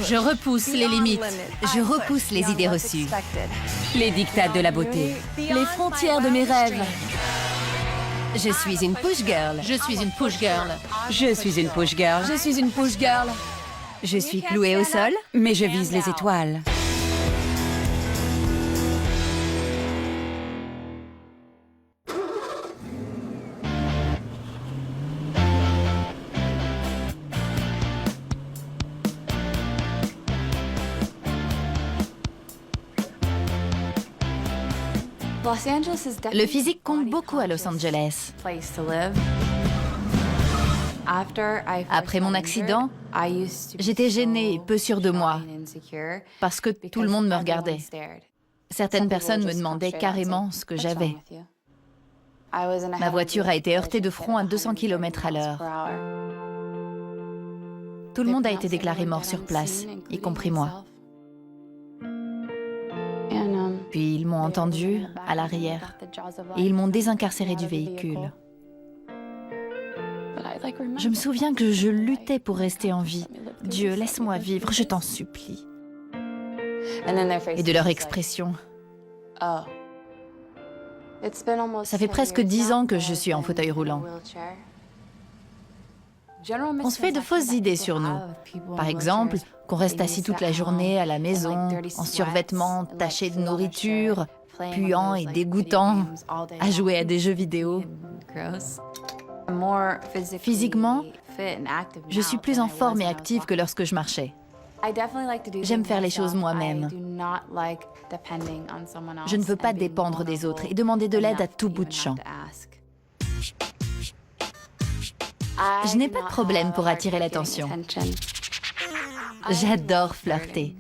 Je repousse les limites. Je repousse les idées reçues, les dictats de la beauté. Les frontières de mes rêves. Je suis une push girl. Je suis une push girl. Je suis une push girl, Je suis une push girl. Je suis clouée au sol. mais je vise les étoiles. Le physique compte beaucoup à Los Angeles. Après mon accident, j'étais gênée et peu sûre de moi parce que tout le monde me regardait. Certaines personnes me demandaient carrément ce que j'avais. Ma voiture a été heurtée de front à 200 km à l'heure. Tout le monde a été déclaré mort sur place, y compris moi. Puis ils m'ont entendu à l'arrière et ils m'ont désincarcéré du véhicule. Je me souviens que je luttais pour rester en vie. Dieu, laisse-moi vivre, je t'en supplie. Et de leur expression. Ça fait presque 10 ans que je suis en fauteuil roulant. On se fait de fausses idées sur nous. Par exemple, qu'on reste assis toute la journée à la maison, en survêtement, taché de nourriture, puant et dégoûtant, à jouer à des jeux vidéo. Physiquement, je suis plus en forme et active que lorsque je marchais. J'aime faire les choses moi-même. Je ne veux pas dépendre des autres et demander de l'aide à tout bout de champ. Je n'ai pas de problème pour attirer l'attention. J'adore flirter.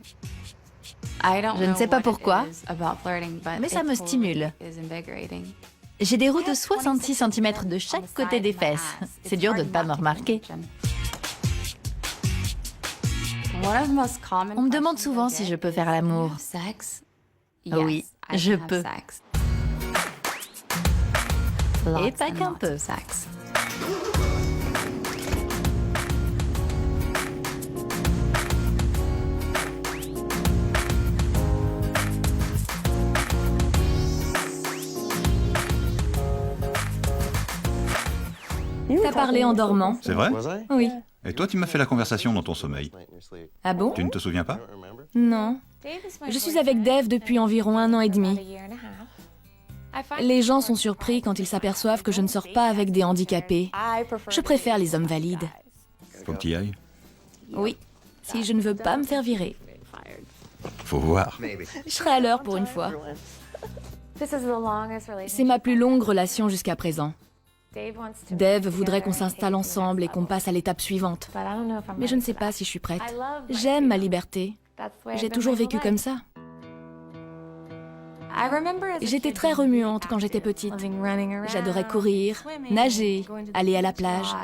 Je ne sais pas pourquoi, mais ça me stimule. J'ai des roues de 66 cm de chaque côté des fesses. C'est dur de ne pas me remarquer. On me demande souvent si je peux faire l'amour. Oui, je peux. Et pas qu'un peu. T'as parlé en dormant. C'est vrai? Oui. Et toi, tu m'as fait la conversation dans ton sommeil. Ah bon? Tu ne te souviens pas? Non. Je suis avec Dave depuis environ 1 an et demi. Les gens sont surpris quand ils s'aperçoivent que je ne sors pas avec des handicapés. Je préfère les hommes valides. Faut que tu y ailles. Oui, si je ne veux pas me faire virer. Faut voir. Je serai à l'heure pour une fois. C'est ma plus longue relation jusqu'à présent. Dave voudrait qu'on s'installe ensemble et qu'on passe à l'étape suivante. Mais je ne sais pas si je suis prête. J'aime ma liberté. J'ai toujours vécu comme ça. J'étais très remuante quand j'étais petite. J'adorais courir, nager, aller à la plage.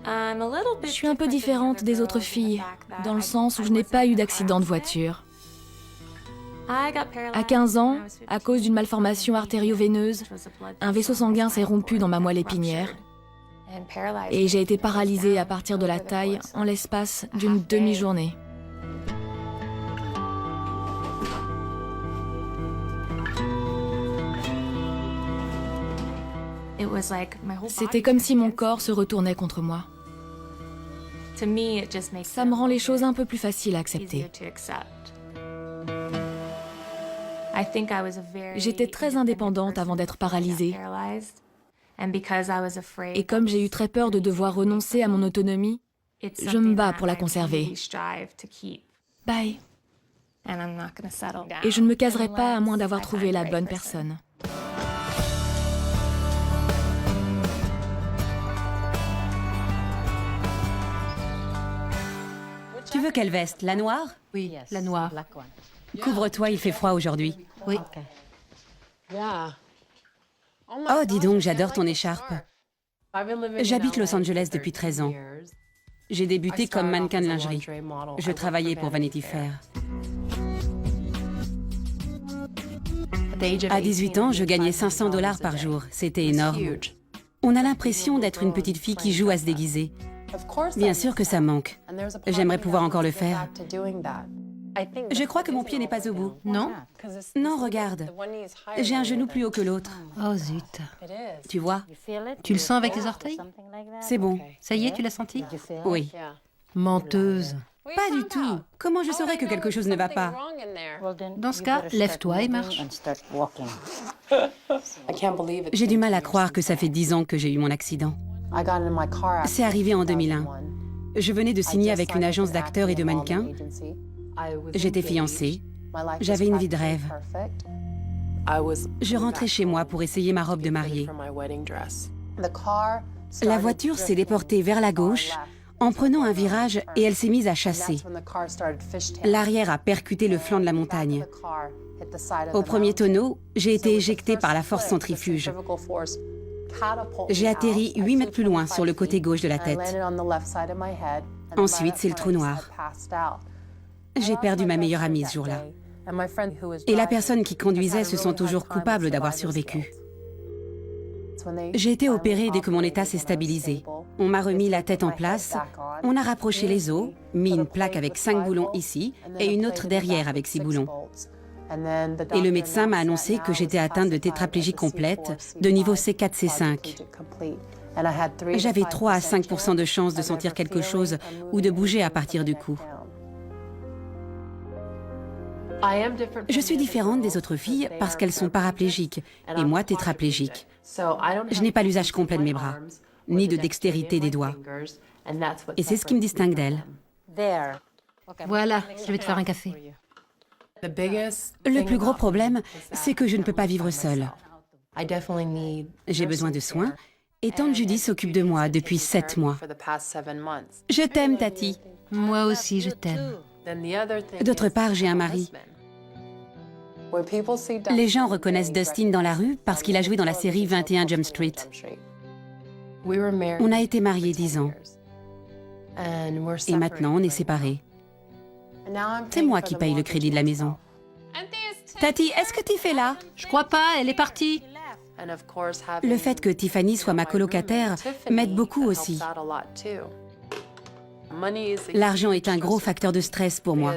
Je suis un peu différente des autres filles, dans le sens où je n'ai pas eu d'accident de voiture. À 15 ans, à cause d'une malformation artério-veineuse, un vaisseau sanguin s'est rompu dans ma moelle épinière et j'ai été paralysée à partir de la taille en l'espace d'une demi-journée. C'était comme si mon corps se retournait contre moi. Ça me rend les choses un peu plus faciles à accepter. J'étais très indépendante avant d'être paralysée. Et comme j'ai eu très peur de devoir renoncer à mon autonomie, je me bats pour la conserver. Bye. Et je ne me caserai pas à moins d'avoir trouvé la bonne personne. Tu veux quelle veste? La noire? Oui, la noire. Couvre-toi, il fait froid aujourd'hui. Oui. Oh, dis donc, j'adore ton écharpe. J'habite Los Angeles depuis 13 ans. J'ai débuté comme mannequin de lingerie. Je travaillais pour Vanity Fair. À 18 ans, je gagnais 500 $ par jour. C'était énorme. On a l'impression d'être une petite fille qui joue à se déguiser. Bien sûr que ça manque. J'aimerais pouvoir encore le faire. Je crois que mon pied n'est pas au bout. Non? Non, regarde. J'ai un genou plus haut que l'autre. Oh zut. Tu vois? Tu le sens avec les orteils? C'est bon. Ça y est, tu l'as senti? Oui. Menteuse. Pas du tout. Comment je saurais que quelque chose ne va pas? Dans ce cas, lève-toi et marche. J'ai du mal à croire que ça fait 10 ans que j'ai eu mon accident. C'est arrivé en 2001. Je venais de signer avec une agence d'acteurs et de mannequins. J'étais fiancée. J'avais une vie de rêve. Je rentrais chez moi pour essayer ma robe de mariée. La voiture s'est déportée vers la gauche en prenant un virage et elle s'est mise à chasser. L'arrière a percuté le flanc de la montagne. Au premier tonneau, j'ai été éjectée par la force centrifuge. J'ai atterri 8 mètres plus loin sur le côté gauche de la tête. Ensuite, c'est le trou noir. J'ai perdu ma meilleure amie ce jour-là. Et la personne qui conduisait se sent toujours coupable d'avoir survécu. J'ai été opérée dès que mon état s'est stabilisé. On m'a remis la tête en place, on a rapproché les os, mis une plaque avec 5 boulons ici et une autre derrière avec 6 boulons. Et le médecin m'a annoncé que j'étais atteinte de tétraplégie complète de niveau C4-C5. J'avais 3 à 5% de chance de sentir quelque chose ou de bouger à partir du cou. Je suis différente des autres filles parce qu'elles sont paraplégiques et moi tétraplégique. Je n'ai pas l'usage complet de mes bras, ni de dextérité des doigts. Et c'est ce qui me distingue d'elles. Voilà, je vais te faire un café. Le plus gros problème, c'est que je ne peux pas vivre seule. J'ai besoin de soins et tante Judy s'occupe de moi depuis 7 mois. Je t'aime, Tati. Moi aussi, je t'aime. D'autre part, j'ai un mari. Les gens reconnaissent Dustin dans la rue parce qu'il a joué dans la série 21 Jump Street. On a été mariés 10 ans. Et maintenant, on est séparés. C'est moi qui paye le crédit de la maison. Tati, est-ce que Tiff est là? Je crois pas, elle est partie. Le fait que Tiffany soit ma colocataire m'aide beaucoup aussi. L'argent est un gros facteur de stress pour moi.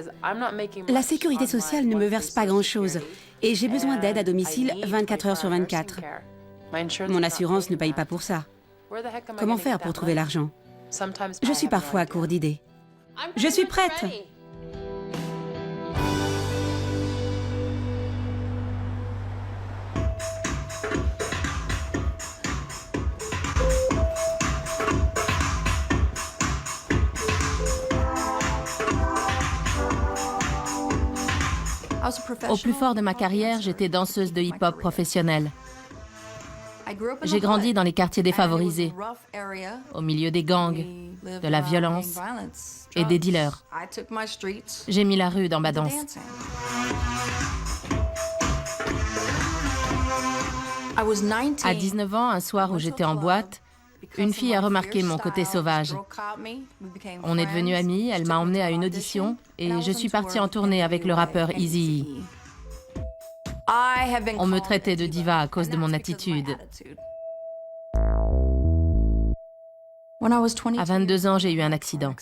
La sécurité sociale ne me verse pas grand-chose et j'ai besoin d'aide à domicile 24 heures sur 24. Mon assurance ne paye pas pour ça. Comment faire pour trouver l'argent? Je suis parfois à court d'idées. Je suis prête! Au plus fort de ma carrière, j'étais danseuse de hip-hop professionnelle. J'ai grandi dans les quartiers défavorisés, au milieu des gangs, de la violence et des dealers. J'ai mis la rue dans ma danse. À 19 ans, un soir où j'étais en boîte, une fille a remarqué mon côté sauvage. On est devenus amis, elle m'a emmenée à une audition et je suis partie en tournée avec le rappeur Eazy-E. On me traitait de diva à cause de mon attitude. À 22 ans, j'ai eu un accident.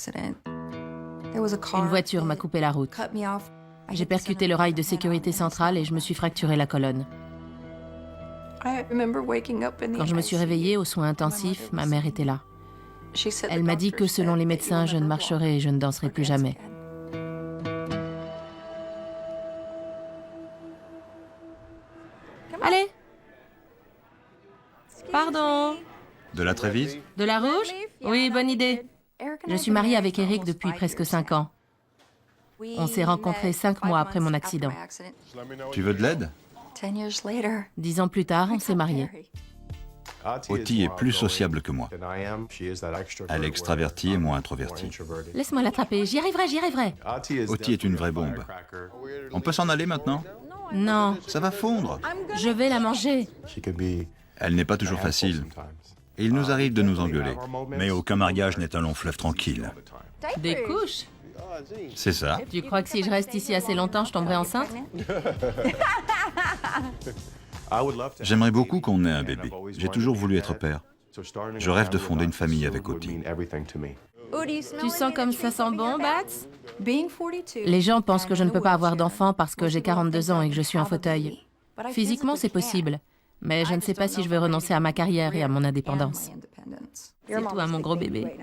Une voiture m'a coupé la route. J'ai percuté le rail de sécurité centrale et je me suis fracturé la colonne. Quand je me suis réveillée aux soins intensifs, ma mère était là. Elle m'a dit que selon les médecins, je ne marcherai et je ne danserai plus jamais. Allez! Pardon? De la Trévise? De la rouge? Oui, bonne idée. Je suis mariée avec Eric depuis presque 5 ans. On s'est rencontrés 5 mois après mon accident. Tu veux de l'aide? 10 ans plus tard, on s'est mariés. Oti est plus sociable que moi. Elle est extravertie et moi introvertie. Laisse-moi l'attraper, j'y arriverai, j'y arriverai. Oti est une vraie bombe. On peut s'en aller maintenant? Non, Ça va fondre. je vais la manger. Elle n'est pas toujours facile. Et il nous arrive de nous engueuler. Mais aucun mariage n'est un long fleuve tranquille. Des couches? C'est ça. Tu crois que si je reste ici assez longtemps, je tomberai enceinte? J'aimerais beaucoup qu'on ait un bébé. J'ai toujours voulu être père. Je rêve de fonder une famille avec Oti. Tu sens comme ça sent bon, Bats? Les gens pensent que je ne peux pas avoir d'enfant parce que j'ai 42 ans et que je suis en fauteuil. Physiquement, c'est possible, mais je ne sais pas si je vais renoncer à ma carrière et à mon indépendance. C'est toi, mon gros bébé.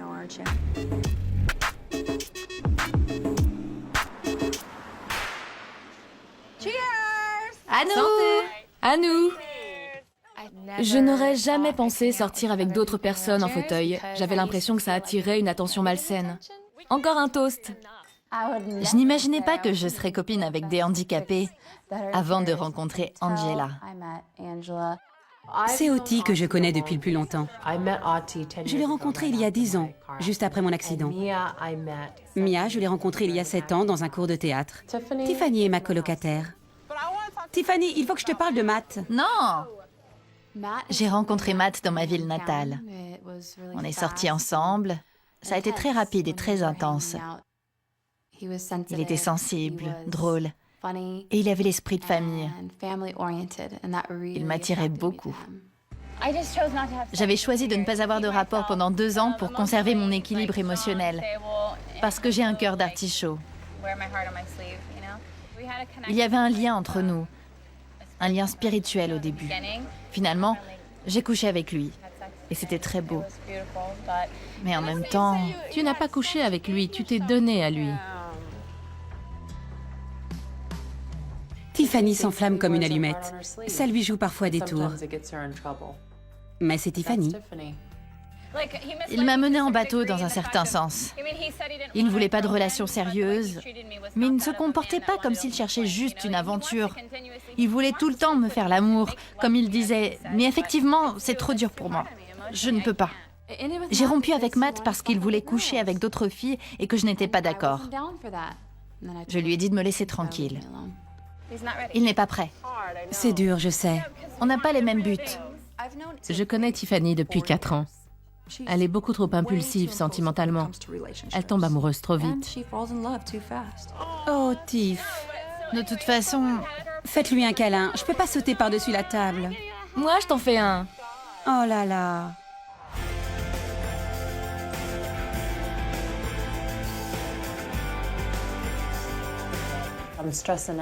À nous! À nous! Je n'aurais jamais pensé sortir avec d'autres personnes en fauteuil. J'avais l'impression que ça attirait une attention malsaine. Encore un toast. Je n'imaginais pas que je serais copine avec des handicapés avant de rencontrer Angela. C'est Oti que je connais depuis le plus longtemps. Je l'ai rencontré il y a 10 ans, juste après mon accident. Mia, je l'ai rencontrée il y a 7 ans dans un cours de théâtre. Tiffany est ma colocataire. Tiffany, il faut que je te parle de Matt. Non! J'ai rencontré Matt dans ma ville natale. On est sortis ensemble. Ça a été très rapide et très intense. Il était sensible, drôle, et il avait l'esprit de famille. Il m'attirait beaucoup. J'avais choisi de ne pas avoir de rapport pendant 2 ans pour conserver mon équilibre émotionnel, parce que j'ai un cœur d'artichaut. Il y avait un lien entre nous, un lien spirituel au début. Finalement, j'ai couché avec lui, et c'était très beau. Mais en même temps... Tu n'as pas couché avec lui, tu t'es donné à lui. Tiffany s'enflamme comme une allumette. Ça lui joue parfois des tours. Mais c'est Tiffany. Il m'a menée en bateau dans un certain sens. Il ne voulait pas de relation sérieuse, mais il ne se comportait pas comme s'il cherchait juste une aventure. Il voulait tout le temps me faire l'amour, comme il disait. Mais effectivement, c'est trop dur pour moi. Je ne peux pas. J'ai rompu avec Matt parce qu'il voulait coucher avec d'autres filles et que je n'étais pas d'accord. Je lui ai dit de me laisser tranquille. Il n'est pas prêt. C'est dur, je sais. On n'a pas les mêmes buts. Je connais Tiffany depuis 4 ans. Elle est beaucoup trop impulsive sentimentalement. Elle tombe amoureuse trop vite. Oh, Tiff. De toute façon, Faites-lui un câlin. Je peux pas sauter par-dessus la table. Moi, je t'en fais un. Oh là là.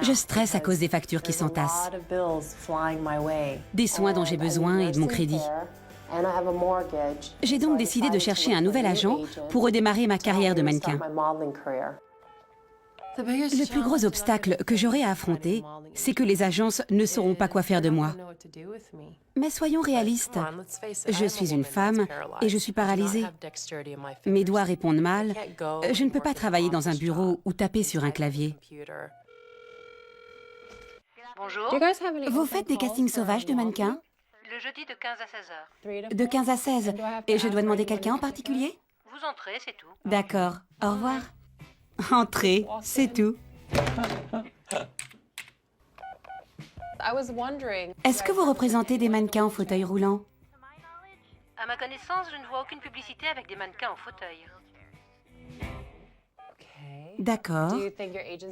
Je stresse à cause des factures qui s'entassent, des soins dont j'ai besoin et de mon crédit. J'ai donc décidé de chercher un nouvel agent pour redémarrer ma carrière de mannequin. Le plus gros obstacle que j'aurai à affronter, c'est que les agences ne sauront pas quoi faire de moi. Mais soyons réalistes. Je suis une femme et je suis paralysée. Mes doigts répondent mal. Je ne peux pas travailler dans un bureau ou taper sur un clavier. Bonjour. Vous faites des castings sauvages de mannequins? Le jeudi de 15 à 16 heures. De 15 à 16. Et je dois demander quelqu'un en particulier? Vous entrez, c'est tout. D'accord. Au revoir. Entrez, c'est tout. Est-ce que vous représentez des mannequins en fauteuil roulant? À ma connaissance, je ne vois aucune publicité avec des mannequins en fauteuil. D'accord.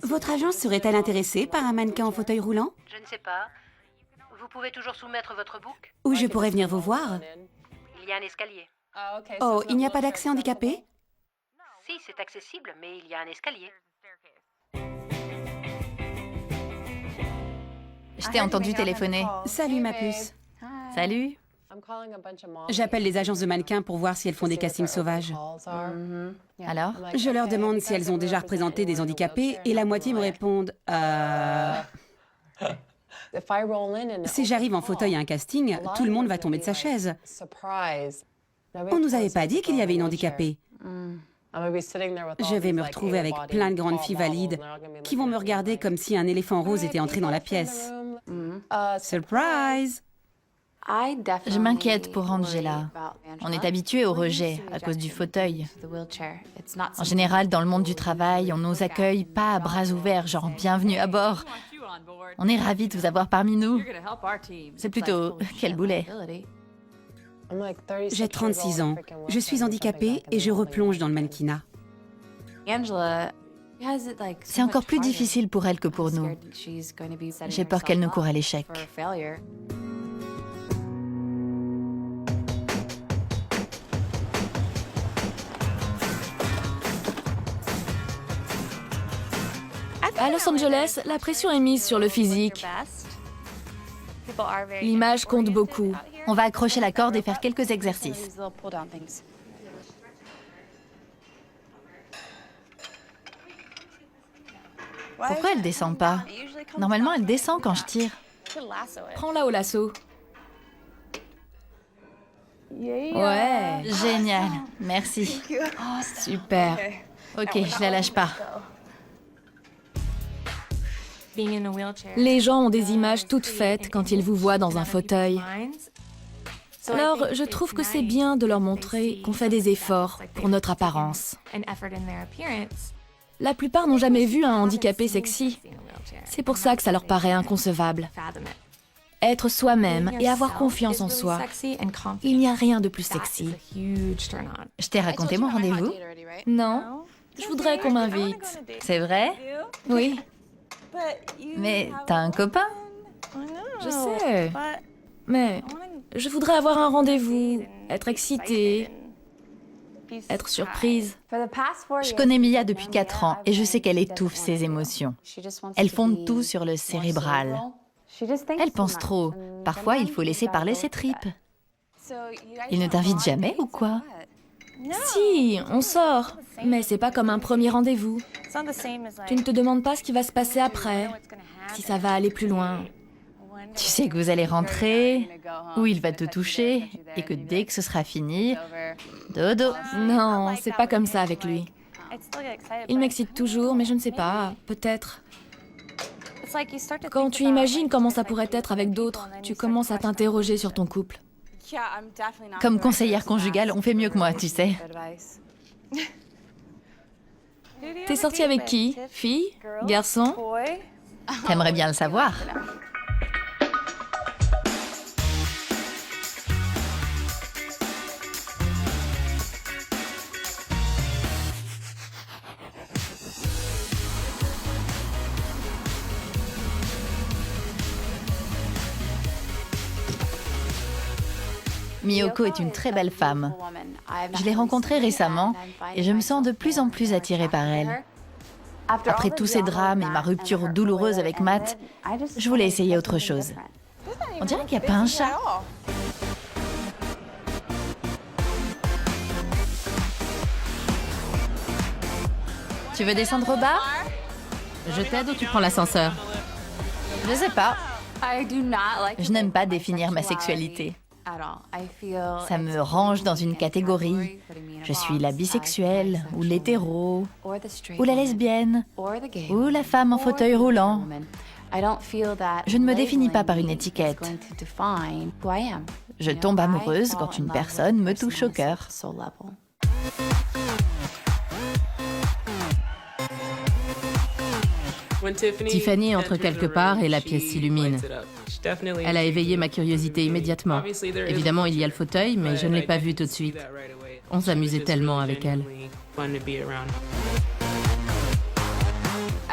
Votre agence serait-elle intéressée par un mannequin en fauteuil roulant? Je ne sais pas. Vous pouvez toujours soumettre votre book. Ou je pourrais venir vous voir? Il y a un escalier. Oh, il n'y a pas d'accès handicapé? Si, c'est accessible, mais il y a un escalier. je t'ai entendu téléphoner. Salut ma puce. Salut. J'appelle les agences de mannequins pour voir si elles font des castings sauvages. Alors? Je leur demande si elles ont déjà représenté des handicapés et la moitié me répondent Si j'arrive en fauteuil à un casting, tout le monde va tomber de sa chaise. On nous avait pas dit qu'il y avait une handicapée. Je vais me retrouver avec plein de grandes filles valides qui vont me regarder comme si un éléphant rose était entré dans la pièce. Surprise! Je m'inquiète pour Angela. On est habitué au rejet à cause du fauteuil. En général, dans le monde du travail, on nous accueille pas à bras ouverts, genre bienvenue à bord. On est ravis de vous avoir parmi nous. C'est plutôt quel boulet. J'ai 36 ans. Je suis handicapée et je replonge dans le mannequinat. C'est encore plus difficile pour elle que pour nous. J'ai peur qu'elle ne court à l'échec. À Los Angeles, la pression est mise sur le physique. L'image compte beaucoup. On va accrocher la corde et faire quelques exercices. Pourquoi elle descend pas? Normalement, elle descend quand je tire. Prends-la au lasso. Ouais, Génial, merci. super. Ok, je la lâche pas. Les gens ont des images toutes faites quand ils vous voient dans un fauteuil. Alors, je trouve que c'est bien de leur montrer qu'on fait des efforts pour notre apparence. La plupart n'ont jamais vu un handicapé sexy. C'est pour ça que ça leur paraît inconcevable. Être soi-même et avoir confiance en soi, il n'y a rien de plus sexy. Je t'ai raconté mon rendez-vous? Non, je voudrais qu'on m'invite. C'est vrai? Oui, Mais t'as un copain? je sais. Mais je voudrais avoir un rendez-vous, être excitée, être surprise. Je connais Mia depuis 4 ans et je sais qu'elle étouffe ses émotions. Elle fonde tout sur le cérébral. Elle pense trop. Parfois, il faut laisser parler ses tripes. Il ne t'invite jamais ou quoi? Si, on sort, mais c'est pas comme un premier rendez-vous. Tu ne te demandes pas ce qui va se passer après, si ça va aller plus loin. Tu sais que vous allez rentrer, où il va te toucher, et que dès que ce sera fini, dodo. Non, c'est pas comme ça avec lui. Il m'excite toujours, mais je ne sais pas, peut-être. Quand tu imagines comment ça pourrait être avec d'autres, tu commences à t'interroger sur ton couple. Comme conseillère conjugale, on fait mieux que moi, tu sais. T'es sortie avec qui? Fille? Garçon? T'aimerais bien le savoir. Miyoko est une très belle femme. Je l'ai rencontrée récemment et je me sens de plus en plus attirée par elle. Après tous ces drames et ma rupture douloureuse avec Matt, je voulais essayer autre chose. On dirait qu'il n'y a pas un chat. Tu veux descendre au bar? Je t'aide ou tu prends l'ascenseur? Je sais pas. Je n'aime pas définir ma sexualité. Ça me range dans une catégorie. Je suis la bisexuelle, ou l'hétéro, ou la lesbienne, ou la femme en fauteuil roulant. Je ne me définis pas par une étiquette. Je tombe amoureuse quand une personne me touche au cœur. Tiffany entre quelque part et la pièce s'illumine. Elle a éveillé ma curiosité immédiatement. Évidemment, il y a le fauteuil, mais je ne l'ai pas vu tout de suite. On s'amusait tellement avec elle.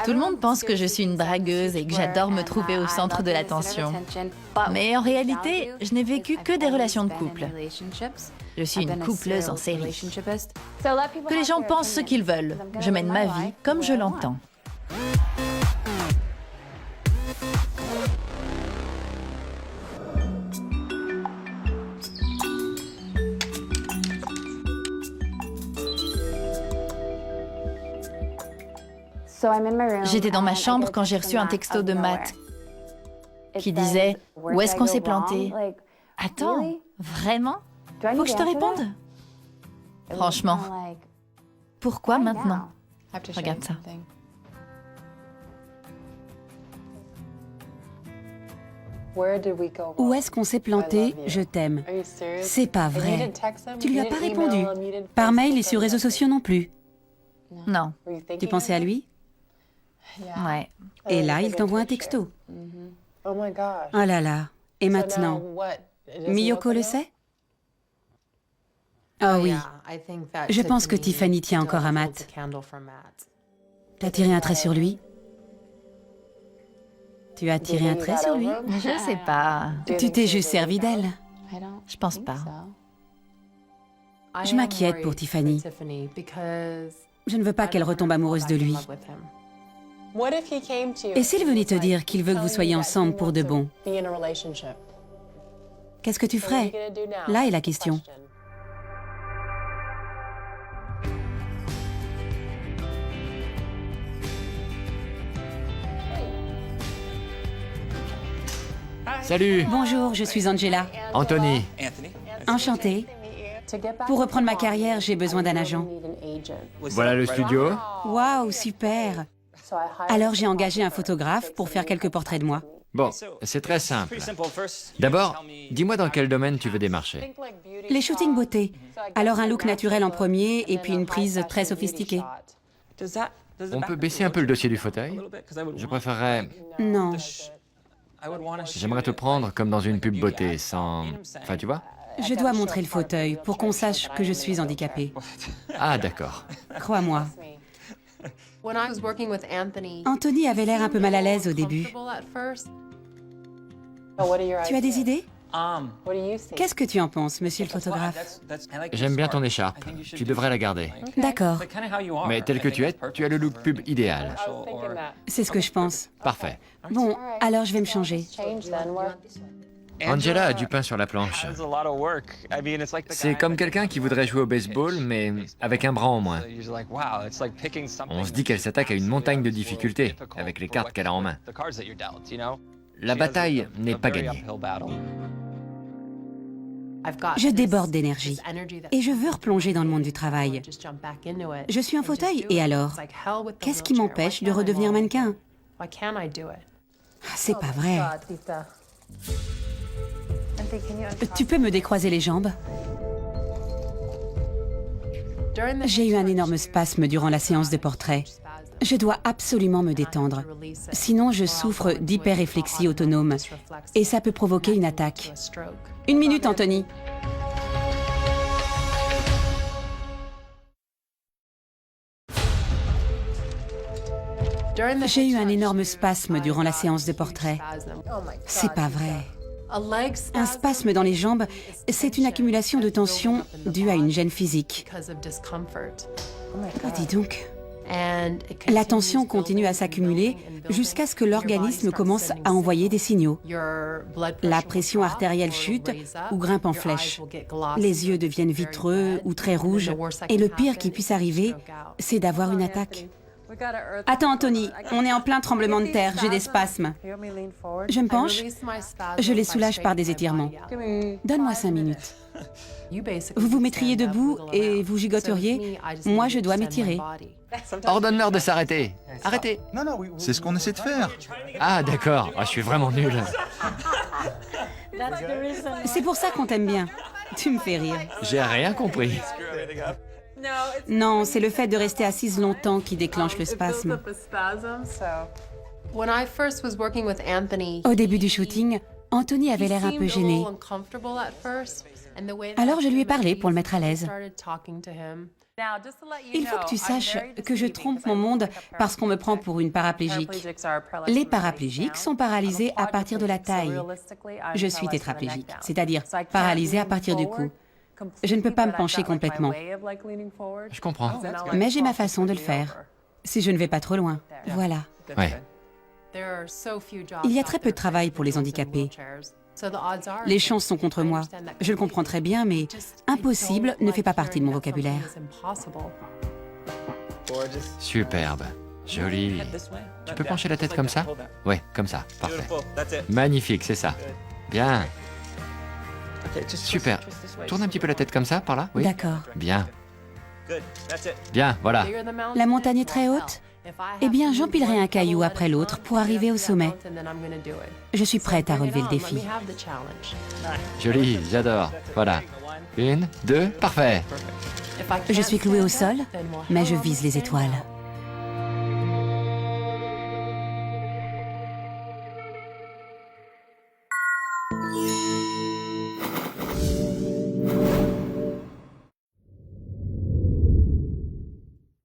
Tout le monde pense que je suis une dragueuse et que j'adore me trouver au centre de l'attention. Mais en réalité, je n'ai vécu que des relations de couple. Je suis une coupleuse en série. Que les gens pensent ce qu'ils veulent. Je mène ma vie comme je l'entends. J'étais dans ma chambre quand j'ai reçu un texto de Matt qui disait « Où est-ce qu'on s'est planté ?» Attends, vraiment? Faut que je te réponde? Franchement, pourquoi maintenant? Regarde ça. Où est-ce qu'on s'est planté? Je t'aime. C'est pas vrai. Tu lui as pas répondu. Par mail et sur réseaux sociaux non plus. Non. Tu pensais à lui? Ouais. Et là, il t'envoie un texto. Oh là là. Et maintenant? Miyoko le sait? Ah oui. Je pense que Tiffany tient encore à Matt. T'as tiré un trait sur lui? Tu as tiré un trait sur lui? Je sais pas. Tu t'es juste servi d'elle. Je pense pas. Je m'inquiète pour Tiffany. Je ne veux pas qu'elle retombe amoureuse de lui. Et s'il venait te dire qu'il veut que vous soyez ensemble pour de bon, qu'est-ce que tu ferais? Là est la question. Salut, Bonjour, je suis Angela. Anthony. Enchantée. Pour reprendre ma carrière, j'ai besoin d'un agent. Voilà le studio. Waouh, super. Alors j'ai engagé un photographe pour faire quelques portraits de moi. Bon, c'est très simple. D'abord, dis-moi dans quel domaine tu veux démarcher. Les shootings beauté. Alors un look naturel en premier et puis une prise très sophistiquée. On peut baisser un peu le dossier du fauteuil? Je préférerais... Non. J'aimerais te prendre comme dans une pub beauté, sans... Enfin, tu vois? Je dois montrer le fauteuil pour qu'on sache que je suis handicapée. Ah, d'accord. Crois-moi. Anthony avait l'air un peu mal à l'aise au début. Tu as des idées? Qu'est-ce que tu en penses, monsieur le photographe? J'aime bien ton écharpe. Tu devrais la garder. D'accord, Mais tel que tu es, tu as le look pub idéal. c'est ce que je pense. Parfait. Bon, alors je vais me changer. Angela a du pain sur la planche. C'est comme quelqu'un qui voudrait jouer au baseball, mais avec un bras en moins. On se dit qu'elle s'attaque à une montagne de difficultés, avec les cartes qu'elle a en main. La bataille n'est pas gagnée. Je déborde d'énergie et je veux replonger dans le monde du travail. Je suis en fauteuil et alors? Qu'est-ce qui m'empêche de redevenir mannequin? Ah, c'est pas vrai. Tu peux me décroiser les jambes? J'ai eu un énorme spasme durant la séance de portrait. Je dois absolument me détendre. Sinon, je souffre d'hyperréflexie autonome et ça peut provoquer une attaque. 1 minute, Anthony. J'ai eu un énorme spasme durant la séance de portrait. C'est pas vrai. Un spasme dans les jambes, c'est une accumulation de tension due à une gêne physique. Oh, dis donc. La tension continue à s'accumuler jusqu'à ce que l'organisme commence à envoyer des signaux. La pression artérielle chute ou grimpe en flèche. Les yeux deviennent vitreux ou très rouges. Et le pire qui puisse arriver, c'est d'avoir une attaque. Attends, Anthony, on est en plein tremblement de terre, j'ai des spasmes. Je me penche, je les soulage par des étirements. Donne-moi 5 minutes. Vous vous mettriez debout et vous gigoteriez. Moi, je dois m'étirer. Ordonne-leur de s'arrêter. Arrêtez. C'est ce qu'on essaie de faire. Ah, d'accord. Ah, je suis vraiment nul. C'est pour ça qu'on t'aime bien. Tu me fais rire. J'ai rien compris. Non, c'est le fait de rester assise longtemps qui déclenche le spasme. Au début du shooting, Anthony avait l'air un peu gêné. Alors je lui ai parlé pour le mettre à l'aise. Il faut que tu saches que je trompe mon monde parce qu'on me prend pour une paraplégique. Les paraplégiques sont paralysés à partir de la taille. Je suis tétraplégique, c'est-à-dire paralysée à partir du cou. Je ne peux pas me pencher complètement. Je comprends. Mais j'ai ma façon de le faire. Si je ne vais pas trop loin. Voilà. Ouais. Il y a très peu de travail pour les handicapés. Les chances sont contre moi. Je le comprends très bien, mais impossible ne fait pas partie de mon vocabulaire. Superbe. Joli. Tu peux pencher la tête comme ça? Ouais, comme ça. Parfait. Magnifique, c'est ça. Bien. Super. Tourne un petit peu la tête comme ça, par là. Oui. D'accord. Bien. Bien, voilà. La montagne est très haute? Eh bien, j'empilerai un caillou après l'autre pour arriver au sommet. Je suis prête à relever le défi. Joli, j'adore. Voilà. 1, 2, parfait. Je suis clouée au sol, mais je vise les étoiles.